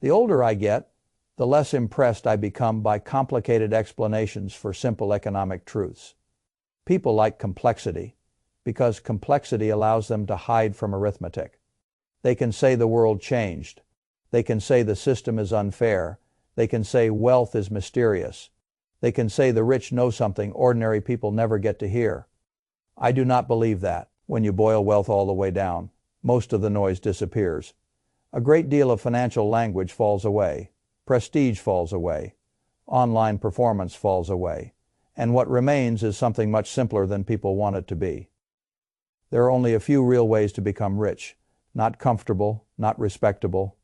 The older I get, the less impressed I become by complicated explanations for simple economic truths. People like complexity, because complexity allows them to hide from arithmetic. They can say the world changed. They can say the system is unfair. They can say wealth is mysterious. They can say the rich know something ordinary people never get to hear. I do not believe that. When you boil wealth all the way down, most of the noise disappears. A great deal of financial language falls away. Prestige falls away. Online performance falls away. And what remains is something much simpler than people want it to be. There are only a few real ways to become rich. Not comfortable, not respectable.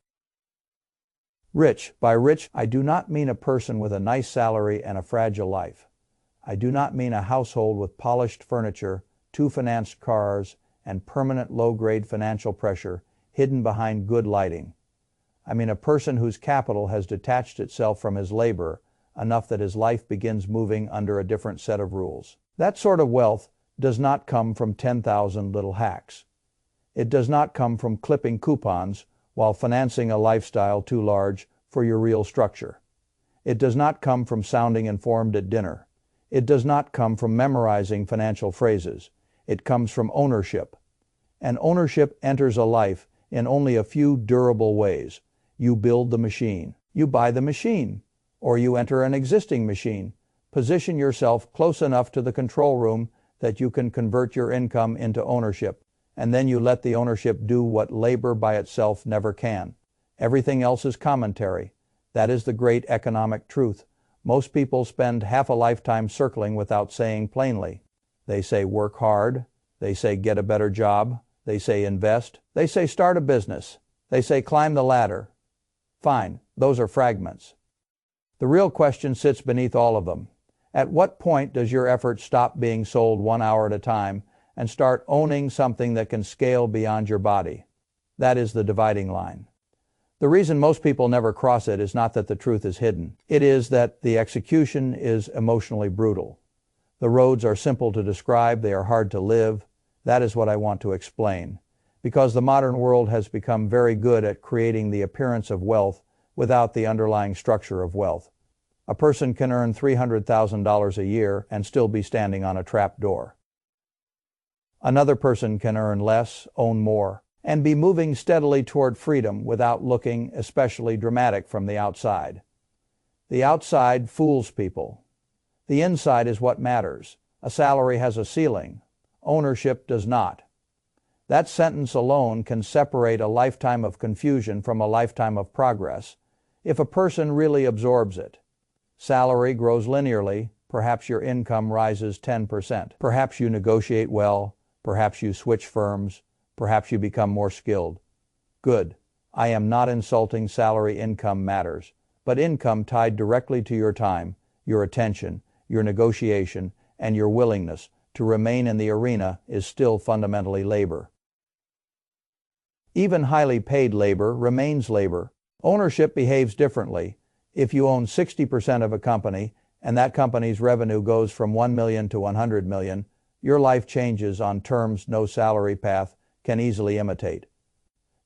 Rich. By rich, I do not mean a person with a nice salary and a fragile life. I do not mean a household with polished furniture, 2 financed cars, and permanent low-grade financial pressure hidden behind good lighting. I mean a person whose capital has detached itself from his labor enough that his life begins moving under a different set of rules. That sort of wealth does not come from 10,000 little hacks. It does not come from clipping coupons while financing a lifestyle too large for your real structure. It does not come from sounding informed at dinner. It does not come from memorizing financial phrases. It comes from ownership. And ownership enters a life in only a few durable ways. You build the machine. You buy the machine. Or you enter an existing machine. Position yourself close enough to the control room that you can convert your income into ownership. And then you let the ownership do what labor by itself never can. Everything else is commentary. That is the great economic truth. Most people spend half a lifetime circling without saying plainly. They say work hard. They say get a better job. They say invest. They say start a business. They say climb the ladder. Fine, those are fragments. The real question sits beneath all of them. At what point does your effort stop being sold 1 hour at a time and start owning something that can scale beyond your body? That is the dividing line. The reason most people never cross it is not that the truth is hidden. It is that the execution is emotionally brutal. The roads are simple to describe, they are hard to live. That is what I want to explain. Because the modern world has become very good at creating the appearance of wealth without the underlying structure of wealth. A person can earn $300,000 a year and still be standing on a trap door. Another person can earn less, own more, and be moving steadily toward freedom without looking especially dramatic from the outside. The outside fools people. The inside is what matters. A salary has a ceiling. Ownership does not. That sentence alone can separate a lifetime of confusion from a lifetime of progress, if a person really absorbs it. Salary grows linearly. Perhaps your income rises 10%. Perhaps you negotiate well. Perhaps you switch firms. Perhaps you become more skilled. Good. I am not insulting salary. Income matters. But income tied directly to your time, your attention, your negotiation, and your willingness to remain in the arena is still fundamentally labor. Even highly paid labor remains labor. Ownership behaves differently. If you own 60% of a company and that company's revenue goes from 1 million to 100 million, your life changes on terms no salary path can easily imitate.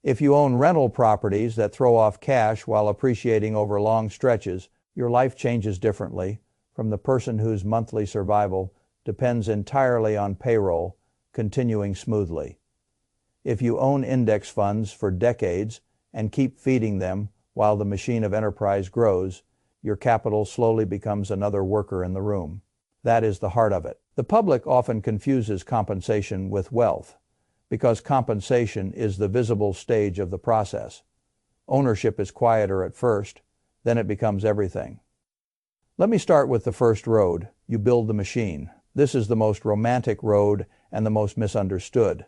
If you own rental properties that throw off cash while appreciating over long stretches, your life changes differently from the person whose monthly survival depends entirely on payroll continuing smoothly. If you own index funds for decades and keep feeding them while the machine of enterprise grows, your capital slowly becomes another worker in the room. That is the heart of it. The public often confuses compensation with wealth, because compensation is the visible stage of the process. Ownership is quieter at first, then it becomes everything. Let me start with the first road. You build the machine. This is the most romantic road and the most misunderstood.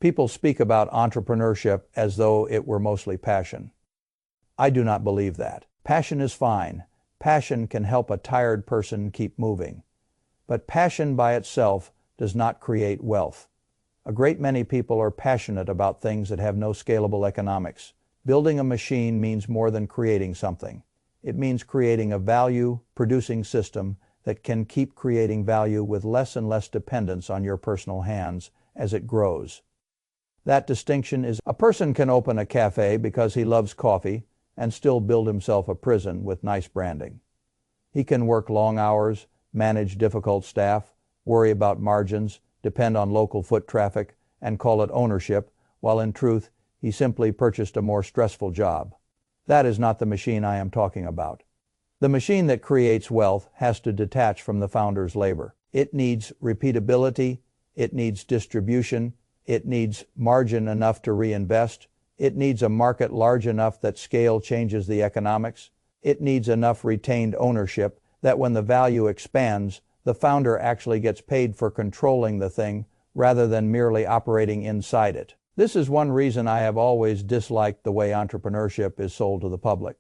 People speak about entrepreneurship as though it were mostly passion. I do not believe that. Passion is fine. Passion can help a tired person keep moving. But passion by itself does not create wealth. A great many people are passionate about things that have no scalable economics. Building a machine means more than creating something. It means creating a value-producing system that can keep creating value with less and less dependence on your personal hands as it grows. That distinction is, a person can open a cafe because he loves coffee and still build himself a prison with nice branding. He can work long hours, manage difficult staff, worry about margins, depend on local foot traffic, and call it ownership, while in truth, he simply purchased a more stressful job. That is not the machine I am talking about. The machine that creates wealth has to detach from the founder's labor. It needs repeatability, it needs distribution, it needs margin enough to reinvest, it needs a market large enough that scale changes the economics, it needs enough retained ownership that when the value expands, the founder actually gets paid for controlling the thing rather than merely operating inside it. This is one reason I have always disliked the way entrepreneurship is sold to the public.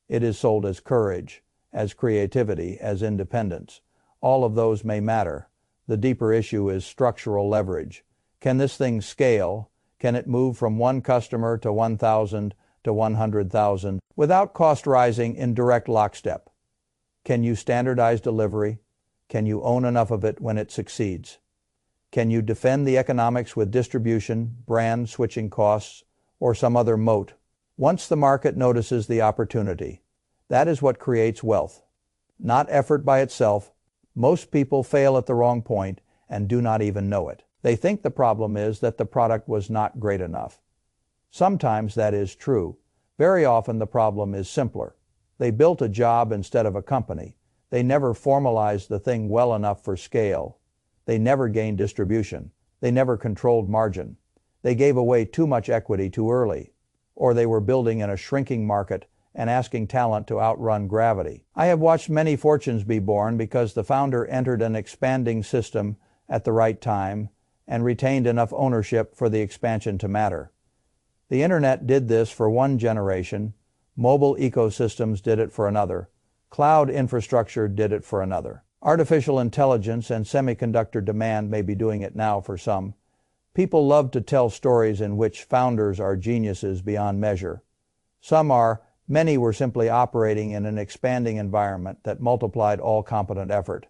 It is sold as courage, as creativity, as independence. All of those may matter. The deeper issue is structural leverage. Can this thing scale? Can it move from one customer to 1,000 to 100,000 without cost rising in direct lockstep? Can you standardize delivery? Can you own enough of it when it succeeds? Can you defend the economics with distribution, brand switching costs, or some other moat? Once the market notices the opportunity, that is what creates wealth. Not effort by itself. Most people fail at the wrong point and do not even know it. They think the problem is that the product was not great enough. Sometimes that is true. Very often the problem is simpler. They built a job instead of a company. They never formalized the thing well enough for scale. They never gained distribution. They never controlled margin. They gave away too much equity too early. Or they were building in a shrinking market and asking talent to outrun gravity. I have watched many fortunes be born because the founder entered an expanding system at the right time and retained enough ownership for the expansion to matter. The internet did this for one generation. Mobile ecosystems did it for another. Cloud infrastructure did it for another. Artificial intelligence and semiconductor demand may be doing it now for some. People love to tell stories in which founders are geniuses beyond measure. Some are, many were simply operating in an expanding environment that multiplied all competent effort.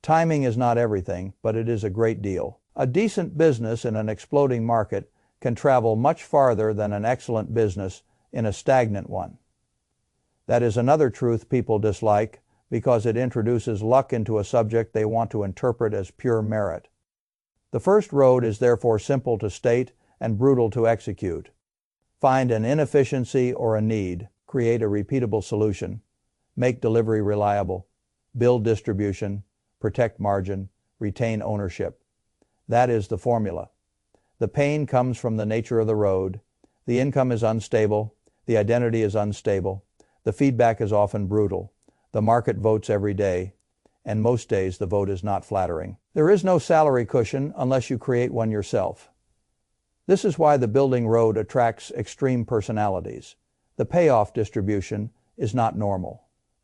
Timing is not everything, but it is a great deal. A decent business in an exploding market can travel much farther than an excellent business in a stagnant one. That is another truth people dislike because it introduces luck into a subject they want to interpret as pure merit. The first road is therefore simple to state and brutal to execute. Find an inefficiency or a need, create a repeatable solution, make delivery reliable, build distribution, protect margin, retain ownership. That is the formula. The pain comes from the nature of the road. The income is unstable. The identity is unstable. The feedback is often brutal. The market votes every day, and most days the vote is not flattering. There is no salary cushion unless you create one yourself. This is why the building road attracts extreme personalities. The payoff distribution is not normal.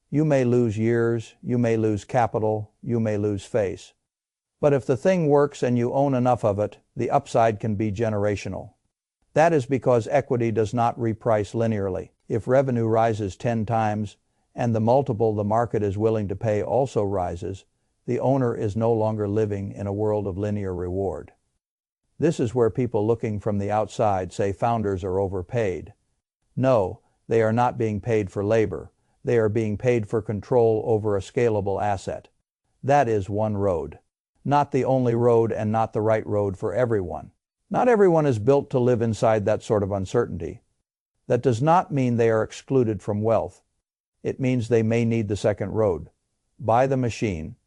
You may lose years, you may lose capital, you may lose face. But if the thing works and you own enough of it, the upside can be generational. That is because equity does not reprice linearly. If revenue rises 10 times, and the multiple the market is willing to pay also rises, the owner is no longer living in a world of linear reward. This is where people looking from the outside say founders are overpaid. No, they are not being paid for labor. They are being paid for control over a scalable asset. That is one road. Not the only road and not the right road for everyone. Not everyone is built to live inside that sort of uncertainty. That does not mean they are excluded from wealth. It means they may need the second road. Buy the machine.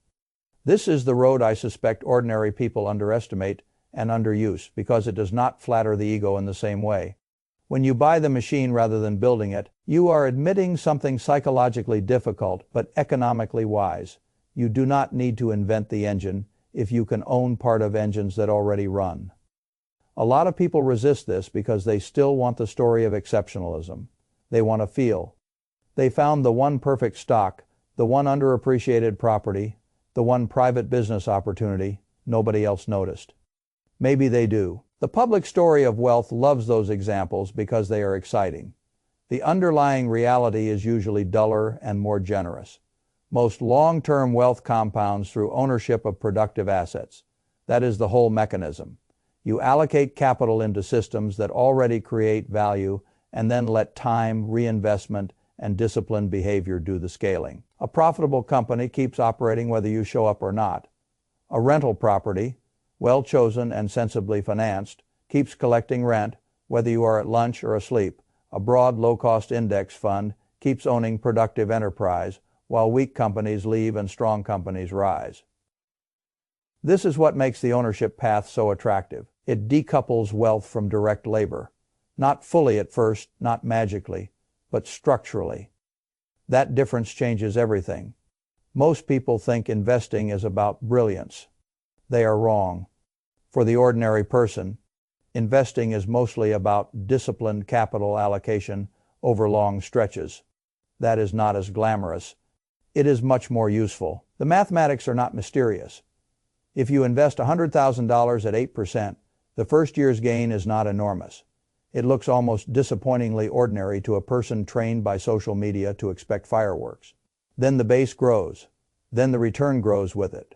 This is the road I suspect ordinary people underestimate and underuse because it does not flatter the ego in the same way. When you buy the machine rather than building it, you are admitting something psychologically difficult but economically wise. You do not need to invent the engine if you can own part of engines that already run. A lot of people resist this because they still want the story of exceptionalism. They want to feel. They found the one perfect stock, the one underappreciated property, the one private business opportunity nobody else noticed. Maybe they do. The public story of wealth loves those examples because they are exciting. The underlying reality is usually duller and more generous. Most long-term wealth compounds through ownership of productive assets. That is the whole mechanism. You allocate capital into systems that already create value and then let time, reinvestment, and disciplined behavior do the scaling. A profitable company keeps operating whether you show up or not. A rental property, well chosen and sensibly financed, keeps collecting rent whether you are at lunch or asleep. A broad, low-cost index fund keeps owning productive enterprise, while weak companies leave and strong companies rise. This is what makes the ownership path so attractive. It decouples wealth from direct labor. Not fully at first, not magically, but structurally. That difference changes everything. Most people think investing is about brilliance. They are wrong. For the ordinary person, investing is mostly about disciplined capital allocation over long stretches. That is not as glamorous. It is much more useful. The mathematics are not mysterious. If you invest $100,000 at 8%, the first year's gain is not enormous. It looks almost disappointingly ordinary to a person trained by social media to expect fireworks. Then the base grows. Then the return grows with it.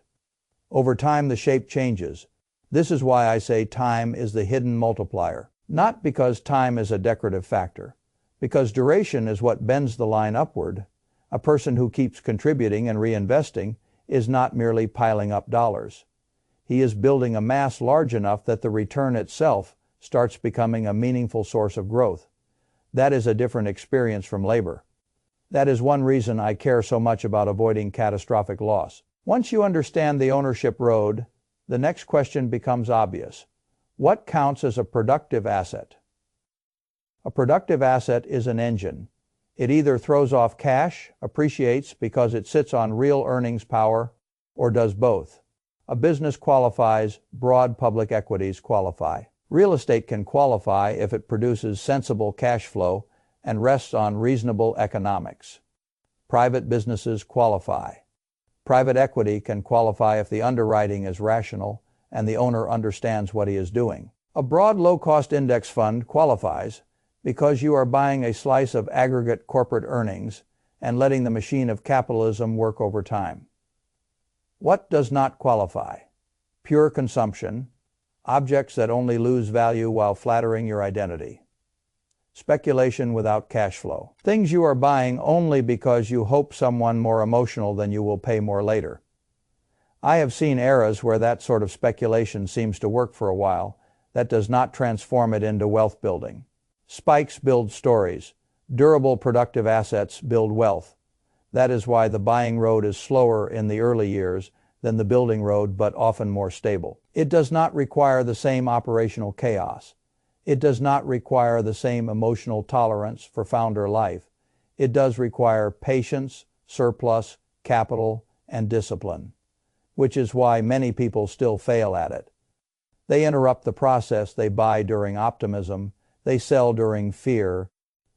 Over time, the shape changes. This is why I say time is the hidden multiplier. Not because time is a decorative factor, because duration is what bends the line upward. A person who keeps contributing and reinvesting is not merely piling up dollars. He is building a mass large enough that the return itself starts becoming a meaningful source of growth. That is a different experience from labor. That is one reason I care so much about avoiding catastrophic loss. Once you understand the ownership road, the next question becomes obvious. What counts as a productive asset? A productive asset is an engine. It either throws off cash, appreciates because it sits on real earnings power, or does both. A business qualifies, broad public equities qualify. Real estate can qualify if it produces sensible cash flow and rests on reasonable economics. Private businesses qualify. Private equity can qualify if the underwriting is rational and the owner understands what he is doing. A broad low-cost index fund qualifies because you are buying a slice of aggregate corporate earnings and letting the machine of capitalism work over time. What does not qualify? Pure consumption, objects that only lose value while flattering your identity. Speculation without cash flow. Things you are buying only because you hope someone more emotional than you will pay more later. I have seen eras where that sort of speculation seems to work for a while. That does not transform it into wealth building. Spikes build stories. Durable productive assets build wealth. That is why the buying road is slower in the early years than the building road, but often more stable. It does not require the same operational chaos. It does not require the same emotional tolerance for founder life. It does require patience, surplus, capital, and discipline, which is why many people still fail at it. They interrupt the process. They buy during optimism. They sell during fear.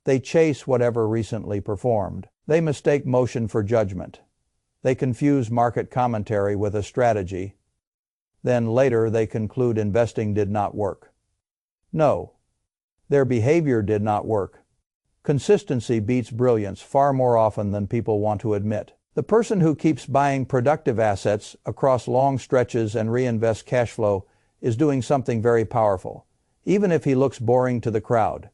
They chase whatever recently performed. They mistake motion for judgment. They confuse market commentary with a strategy. Then later they conclude investing did not work. No, their behavior did not work. Consistency beats brilliance far more often than people want to admit. The person who keeps buying productive assets across long stretches and reinvests cash flow is doing something very powerful, even if he looks boring to the crowd.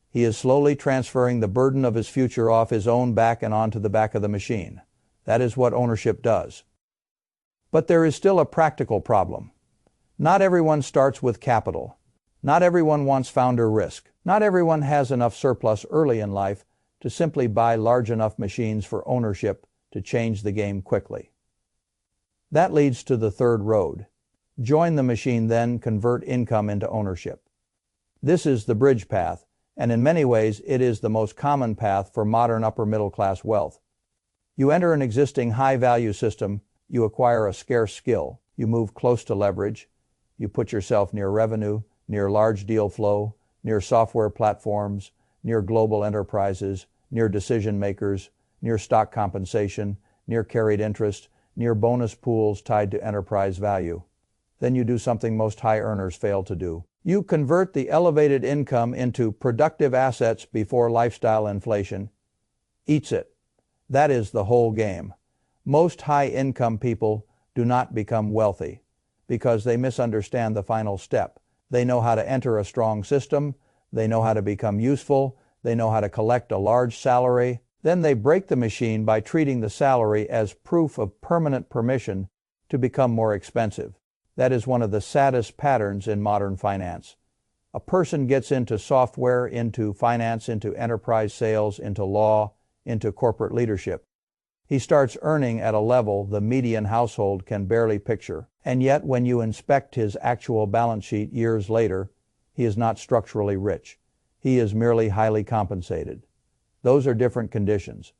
He is slowly transferring the burden of his future off his own back and onto the back of the machine. That is what ownership does. But there is still a practical problem. Not everyone starts with capital. Not everyone wants founder risk. Not everyone has enough surplus early in life to simply buy large enough machines for ownership to change the game quickly. That leads to the third road. Join the machine, then convert income into ownership. This is the bridge path, and in many ways it is the most common path for modern upper middle class wealth. You enter an existing high-value system, you acquire a scarce skill, you move close to leverage, you put yourself near revenue, near large deal flow, near software platforms, near global enterprises, near decision makers, near stock compensation, near carried interest, near bonus pools tied to enterprise value. Then you do something most high earners fail to do. You convert the elevated income into productive assets before lifestyle inflation eats it. That is the whole game. Most high-income people do not become wealthy because they misunderstand the final step. They know how to enter a strong system, they know how to become useful, They know how to collect a large salary. Then they break the machine by treating the salary as proof of permanent permission to become more expensive. That is one of the saddest patterns in modern finance. A person gets into software, into finance, into enterprise sales, into law, into corporate leadership. He starts earning at a level the median household can barely picture. And yet, when you inspect his actual balance sheet years later, he is not structurally rich. He is merely highly compensated. Those are different conditions.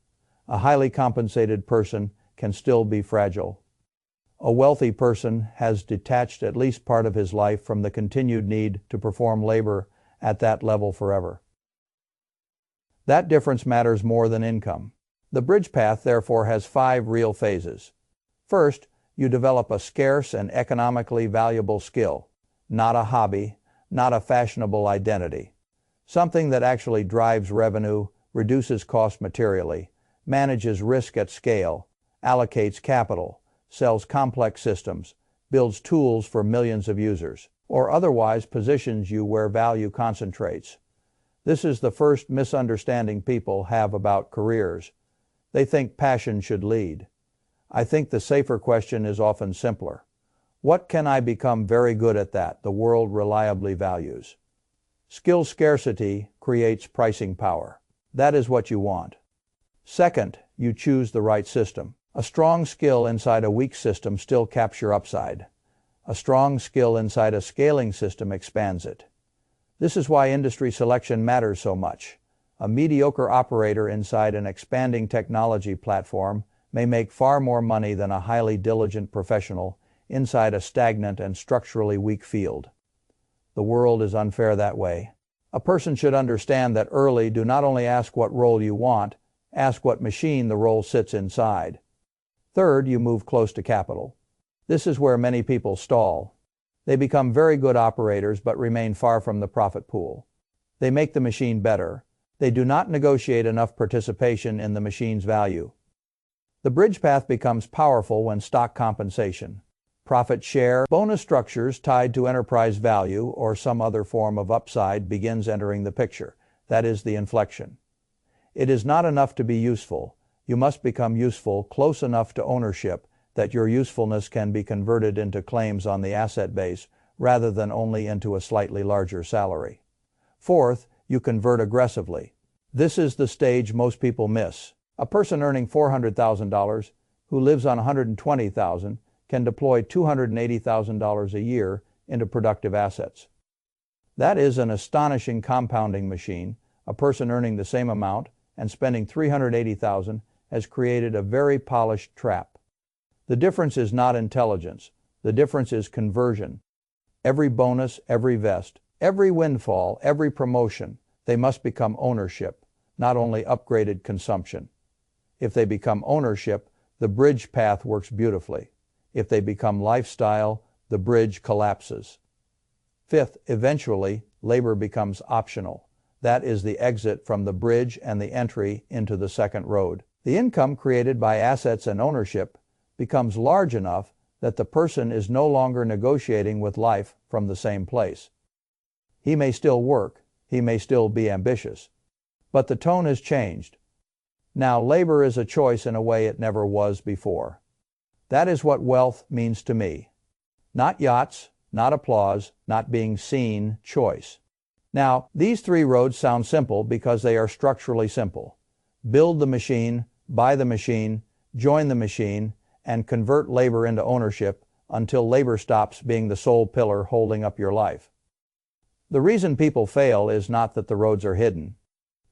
A highly compensated person can still be fragile. A wealthy person has detached at least part of his life from the continued need to perform labor at that level forever. That difference matters more than income. The bridge path, therefore, has 5 real phases. First, you develop a scarce and economically valuable skill, not a hobby, not a fashionable identity. Something that actually drives revenue, reduces cost materially, manages risk at scale, allocates capital, sells complex systems, builds tools for millions of users, or otherwise positions you where value concentrates. This is the first misunderstanding people have about careers. They think passion should lead. I think the safer question is often simpler. What can I become very good at that the world reliably values? Skill scarcity creates pricing power. That is what you want. Second, you choose the right system. A strong skill inside a weak system still captures upside. A strong skill inside a scaling system expands it. This is why industry selection matters so much. A mediocre operator inside an expanding technology platform may make far more money than a highly diligent professional inside a stagnant and structurally weak field. The world is unfair that way. A person should understand that early. Do not only ask what role you want, ask what machine the role sits inside. Third, you move close to capital. This is where many people stall. They become very good operators but remain far from the profit pool. They make the machine better. They do not negotiate enough participation in the machine's value. The bridge path becomes powerful when stock compensation, profit share, bonus structures tied to enterprise value, or some other form of upside begins entering the picture. That is the inflection. It is not enough to be useful. You must become useful close enough to ownership that your usefulness can be converted into claims on the asset base rather than only into a slightly larger salary. Fourth, you convert aggressively. This is the stage most people miss. A person earning $400,000 who lives on $120,000 can deploy $280,000 a year into productive assets. That is an astonishing compounding machine. A person earning the same amount and spending $380,000 has created a very polished trap. The difference is not intelligence. The difference is conversion. Every bonus, every vest, every windfall, every promotion, they must become ownership, not only upgraded consumption. If they become ownership, the bridge path works beautifully. If they become lifestyle, the bridge collapses. Fifth, eventually, labor becomes optional. That is the exit from the bridge and the entry into the second road. The income created by assets and ownership becomes large enough that the person is no longer negotiating with life from the same place. He may still work, he may still be ambitious, but the tone has changed. Now labor is a choice in a way it never was before. That is what wealth means to me. Not yachts, not applause, not being seen, choice. Now, these 3 roads sound simple because they are structurally simple. Build the machine, buy the machine, join the machine, and convert labor into ownership until labor stops being the sole pillar holding up your life. The reason people fail is not that the roads are hidden.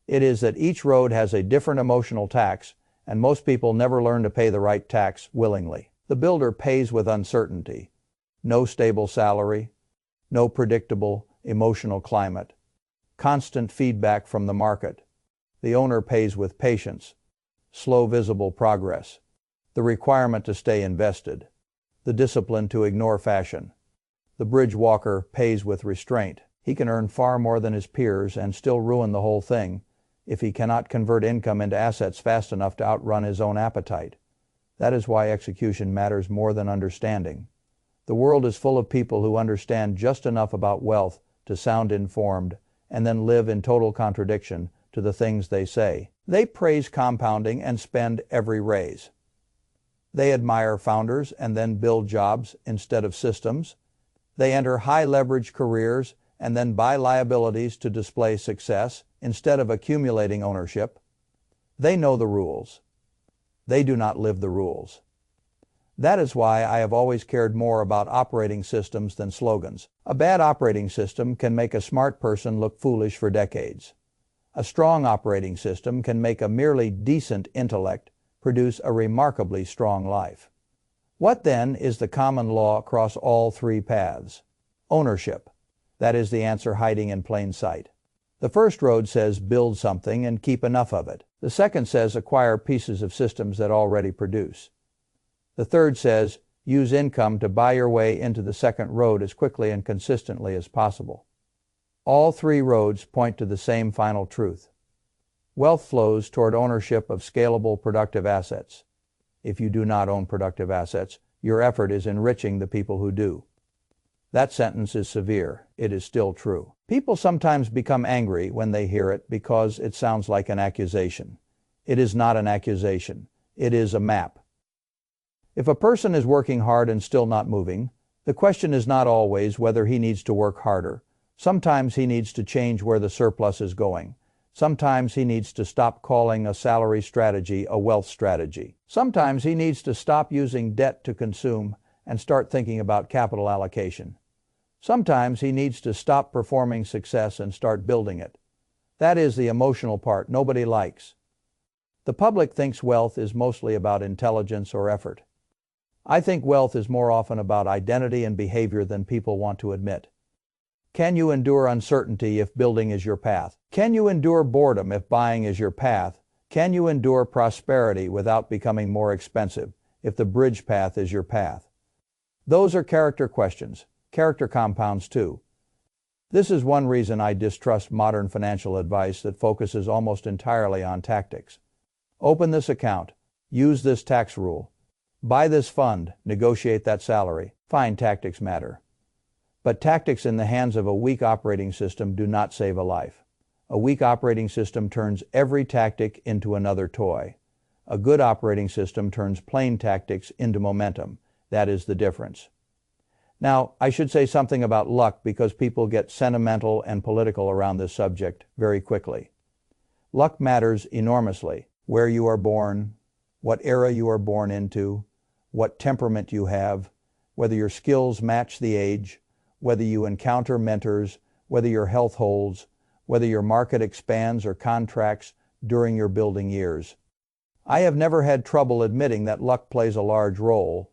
It is that each road has a different emotional tax, and most people never learn to pay the right tax willingly. The builder pays with uncertainty. No stable salary, no predictable emotional climate, constant feedback from the market. The owner pays with patience, slow visible progress, the requirement to stay invested, the discipline to ignore fashion. The bridge walker pays with restraint. He can earn far more than his peers and still ruin the whole thing if he cannot convert income into assets fast enough to outrun his own appetite. That is why execution matters more than understanding. The world is full of people who understand just enough about wealth to sound informed and then live in total contradiction to the things they say. They praise compounding and spend every raise. They admire founders and then build jobs instead of systems. They enter high-leverage careers and then buy liabilities to display success instead of accumulating ownership. They know the rules. They do not live the rules. That is why I have always cared more about operating systems than slogans. A bad operating system can make a smart person look foolish for decades. A strong operating system can make a merely decent intellect produce a remarkably strong life. What then is the common law across all three paths? Ownership. That is the answer hiding in plain sight. The first road says build something and keep enough of it. The second says acquire pieces of systems that already produce. The third says use income to buy your way into the second road as quickly and consistently as possible. All three roads point to the same final truth. Wealth flows toward ownership of scalable productive assets. If you do not own productive assets, your effort is enriching the people who do. That sentence is severe. It is still true. People sometimes become angry when they hear it because it sounds like an accusation. It is not an accusation. It is a map. If a person is working hard and still not moving, the question is not always whether he needs to work harder. Sometimes he needs to change where the surplus is going. Sometimes he needs to stop calling a salary strategy a wealth strategy. Sometimes he needs to stop using debt to consume and start thinking about capital allocation. Sometimes he needs to stop performing success and start building it. That is the emotional part nobody likes. The public thinks wealth is mostly about intelligence or effort. I think wealth is more often about identity and behavior than people want to admit. Can you endure uncertainty if building is your path? Can you endure boredom if buying is your path? Can you endure prosperity without becoming more expensive if the bridge path is your path? Those are character questions. Character compounds too. This is one reason I distrust modern financial advice that focuses almost entirely on tactics. Open this account. Use this tax rule. Buy this fund. Negotiate that salary. Fine, tactics matter. But tactics in the hands of a weak operating system do not save a life. A weak operating system turns every tactic into another toy. A good operating system turns plain tactics into momentum. That is the difference. Now, I should say something about luck because people get sentimental and political around this subject very quickly. Luck matters enormously. Where you are born, what era you are born into, what temperament you have, whether your skills match the age, whether you encounter mentors, whether your health holds, whether your market expands or contracts during your building years. I have never had trouble admitting that luck plays a large role,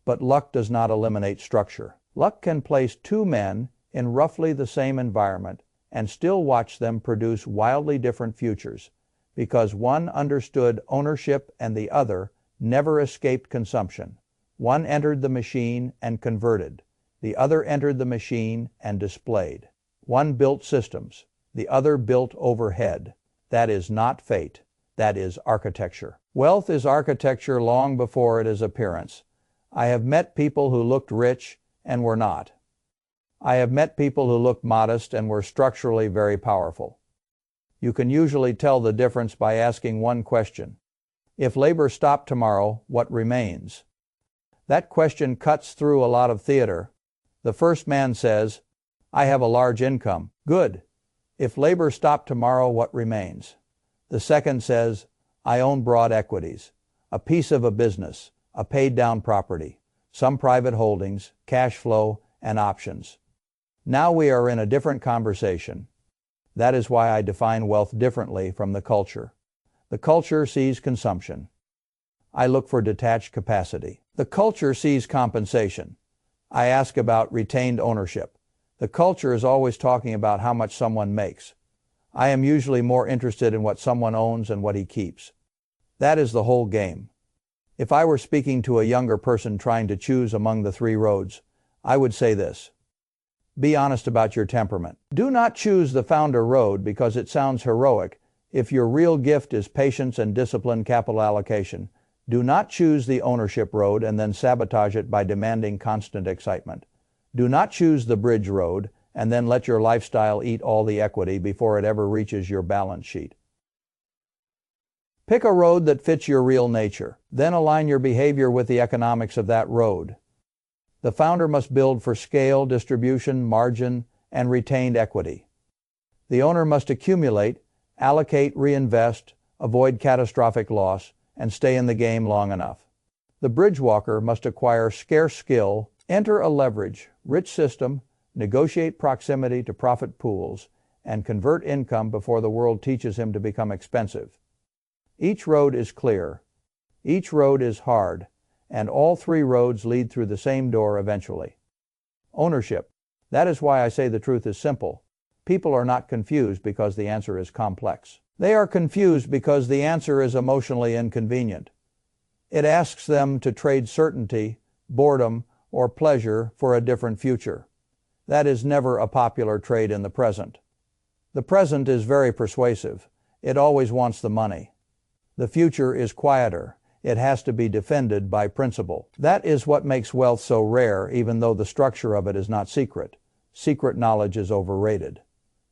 but luck does not eliminate structure. Luck can place two men in roughly the same environment and still watch them produce wildly different futures, because one understood ownership and the other never escaped consumption. One entered the machine and converted. The other entered the machine and displayed. One built systems. The other built overhead. That is not fate. That is architecture. Wealth is architecture long before it is appearance. I have met people who looked rich and were not. I have met people who looked modest and were structurally very powerful. You can usually tell the difference by asking one question. If labor stopped tomorrow, what remains? That question cuts through a lot of theater. The first man says, I have a large income. Good. If labor stopped tomorrow, what remains? The second says, I own broad equities, a piece of a business, a paid-down property, some private holdings, cash flow, and options. Now we are in a different conversation. That is why I define wealth differently from the culture. The culture sees consumption. I look for detached capacity. The culture sees compensation. I ask about retained ownership. The culture is always talking about how much someone makes. I am usually more interested in what someone owns and what he keeps. That is the whole game. If I were speaking to a younger person trying to choose among the three roads, I would say this. Be honest about your temperament. Do not choose the founder road because it sounds heroic. If your real gift is patience and disciplined capital allocation, do not choose the ownership road and then sabotage it by demanding constant excitement. Do not choose the bridge road and then let your lifestyle eat all the equity before it ever reaches your balance sheet. Pick a road that fits your real nature. Then align your behavior with the economics of that road. The founder must build for scale, distribution, margin, and retained equity. The owner must accumulate, allocate, reinvest, avoid catastrophic loss, and stay in the game long enough. The bridge walker must acquire scarce skill, enter a leverage-rich system, negotiate proximity to profit pools, and convert income before the world teaches him to become expensive. Each road is clear. Each road is hard, and all three roads lead through the same door eventually. Ownership. That is why I say the truth is simple. People are not confused because the answer is complex. They are confused because the answer is emotionally inconvenient. It asks them to trade certainty, boredom, or pleasure for a different future. That is never a popular trade in the present. The present is very persuasive. It always wants the money. The future is quieter. It has to be defended by principle. That is what makes wealth so rare, even though the structure of it is not secret. Secret knowledge is overrated.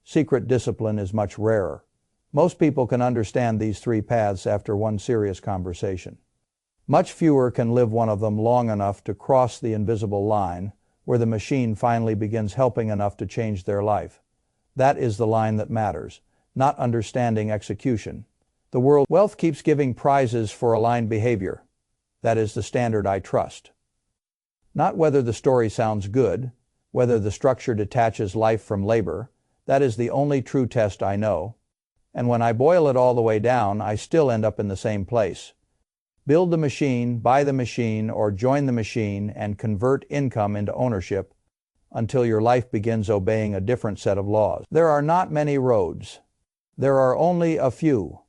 Secret discipline is much rarer. Most people can understand these three paths after one serious conversation. Much fewer can live one of them long enough to cross the invisible line, where the machine finally begins helping enough to change their life. That is the line that matters, not understanding execution. The wealth keeps giving prizes for aligned behavior. That is the standard I trust. Not whether the story sounds good, whether the structure detaches life from labor. That is the only true test I know. And when I boil it all the way down, I still end up in the same place. Build the machine, buy the machine, or join the machine and convert income into ownership until your life begins obeying a different set of laws. There are not many roads. There are only a few.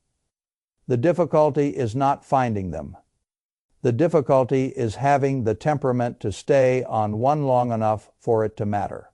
The difficulty is not finding them. The difficulty is having the temperament to stay on one long enough for it to matter.